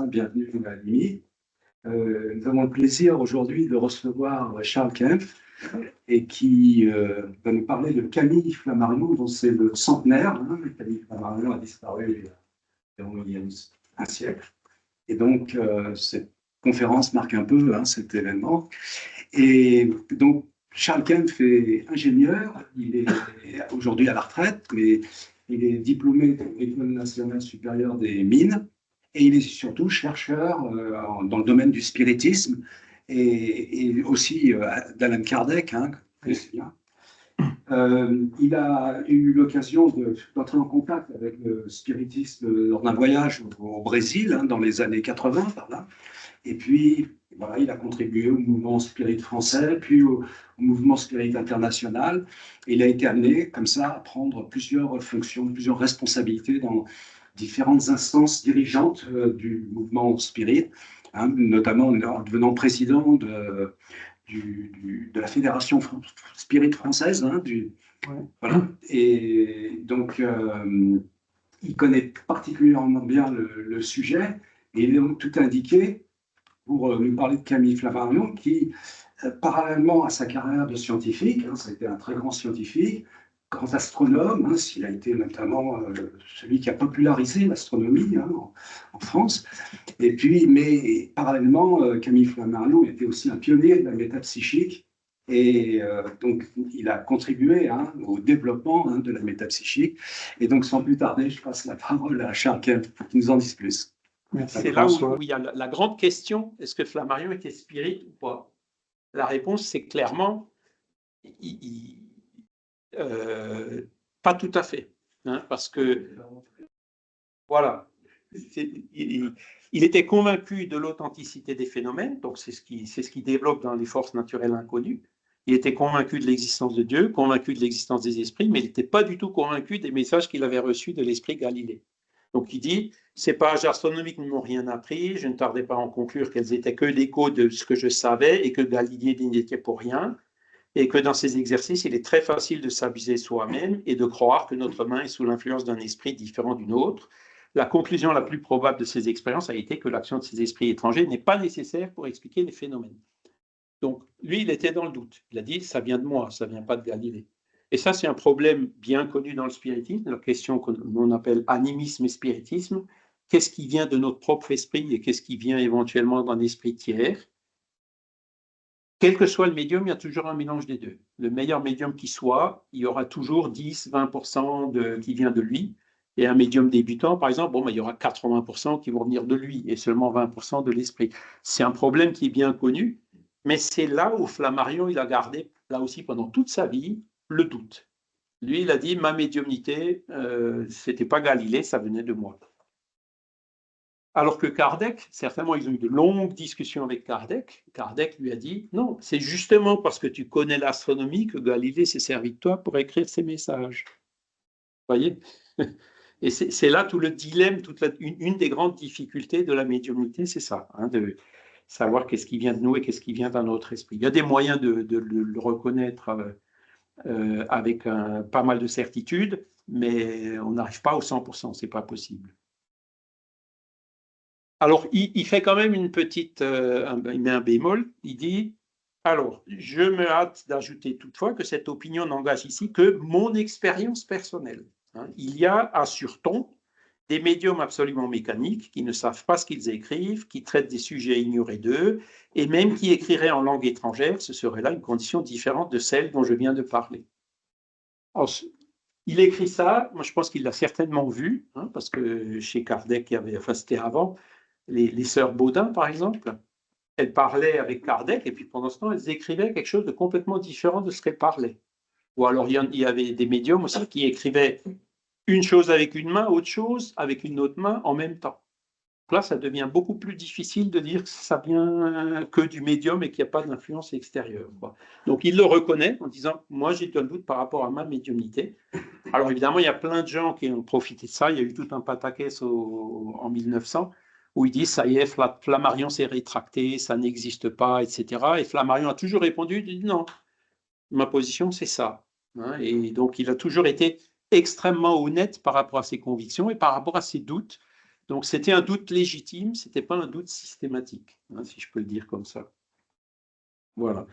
Bienvenue à l'IMI. Nous avons le plaisir aujourd'hui de recevoir Charles Kempf et qui va nous parler de Camille Flammarion, dont c'est le centenaire. Camille Flammarion a disparu il y a un siècle. Et donc, cette conférence marque un peu cet événement. Et donc, Charles Kempf est ingénieur. Il est aujourd'hui à la retraite, mais il est diplômé de l'École nationale supérieure des mines. Et il est surtout chercheur dans le domaine du spiritisme et aussi d'Alan Kardec, que c'est bien. Il a eu l'occasion d'entrer en contact avec le spiritisme lors d'un voyage au Brésil dans les années 80, par là. Et puis, voilà, il a contribué au mouvement spirit français, puis au mouvement spirit international. Il a été amené, comme ça, à prendre plusieurs fonctions, plusieurs responsabilités dans différentes instances dirigeantes du mouvement spirit, notamment en devenant président de la Fédération Spirit française. Voilà. Et donc, il connaît particulièrement bien le sujet, et il est donc tout indiqué pour nous parler de Camille Flammarion, qui, parallèlement à sa carrière de scientifique, ça a été un très grand scientifique, grand astronome, il a été notamment celui qui a popularisé l'astronomie en France. Et puis, mais parallèlement, Camille Flammarion était aussi un pionnier de la métapsychique, et donc il a contribué au développement de la métapsychique. Et donc, sans plus tarder, je passe la parole à Charles Kempf pour qu'il nous en dise plus. C'est là où il y a la grande question, est-ce que Flammarion était spirit ou pas? La réponse, c'est clairement, pas tout à fait. Parce que, voilà, il était convaincu de l'authenticité des phénomènes, donc c'est ce qui développe dans les forces naturelles inconnues. Il était convaincu de l'existence de Dieu, convaincu de l'existence des esprits, mais il n'était pas du tout convaincu des messages qu'il avait reçus de l'esprit Galilée. Donc il dit, ces pages astronomiques ne m'ont rien appris, je ne tardais pas à en conclure qu'elles étaient que l'écho de ce que je savais et que Galilée n'y était pour rien, et que dans ces exercices, il est très facile de s'abuser soi-même et de croire que notre main est sous l'influence d'un esprit différent d'une autre. La conclusion la plus probable de ces expériences a été que l'action de ces esprits étrangers n'est pas nécessaire pour expliquer les phénomènes. Donc lui, il était dans le doute. Il a dit, ça vient de moi, ça ne vient pas de Galilée. Et ça, c'est un problème bien connu dans le spiritisme, la question qu'on appelle animisme et spiritisme. Qu'est-ce qui vient de notre propre esprit et qu'est-ce qui vient éventuellement d'un esprit tiers? Quel que soit le médium, il y a toujours un mélange des deux. Le meilleur médium qui soit, il y aura toujours 10-20% qui vient de lui. Et un médium débutant, par exemple, il y aura 80% qui vont venir de lui et seulement 20% de l'esprit. C'est un problème qui est bien connu, mais c'est là où Flammarion, il a gardé, là aussi pendant toute sa vie, le doute. Lui, il a dit, ma médiumnité, c'était pas Galilée, ça venait de moi. Alors que Kardec, certainement, ils ont eu de longues discussions avec Kardec. Kardec lui a dit, non, c'est justement parce que tu connais l'astronomie que Galilée s'est servi de toi pour écrire ses messages. Vous voyez? Et c'est là tout le dilemme, une des grandes difficultés de la médiumnité, c'est ça, de savoir qu'est-ce qui vient de nous et qu'est-ce qui vient d'un autre esprit. Il y a des moyens de le reconnaître avec pas mal de certitude, mais on n'arrive pas au 100%, c'est pas possible. Alors, il fait quand même une petite, il met un bémol, il dit, alors, je me hâte d'ajouter toutefois que cette opinion n'engage ici que mon expérience personnelle. Il y a, assure-t-on, des médiums absolument mécaniques qui ne savent pas ce qu'ils écrivent, qui traitent des sujets ignorés d'eux, et même qui écriraient en langue étrangère, ce serait là une condition différente de celle dont je viens de parler. Alors, il écrit ça, moi je pense qu'il l'a certainement vu, parce que chez Kardec, c'était avant, les sœurs Baudin, par exemple, elles parlaient avec Kardec, et puis pendant ce temps, elles écrivaient quelque chose de complètement différent de ce qu'elles parlaient. Ou alors, il y avait des médiums aussi qui écrivaient une chose avec une main, autre chose avec une autre main en même temps. Là, ça devient beaucoup plus difficile de dire que ça vient que du médium et qu'il n'y a pas d'influence extérieure. Donc, il le reconnaît en disant, moi, j'ai un doute par rapport à ma médiumnité. Alors, évidemment, il y a plein de gens qui ont profité de ça. Il y a eu tout un pataquès en 1900 où ils disent, ça y est, Flammarion s'est rétracté, ça n'existe pas, etc. Et Flammarion a toujours répondu, non, ma position, c'est ça. Et donc, il a toujours été extrêmement honnête par rapport à ses convictions et par rapport à ses doutes. Donc c'était un doute légitime, c'était pas un doute systématique, hein, si je peux le dire comme ça. Voilà.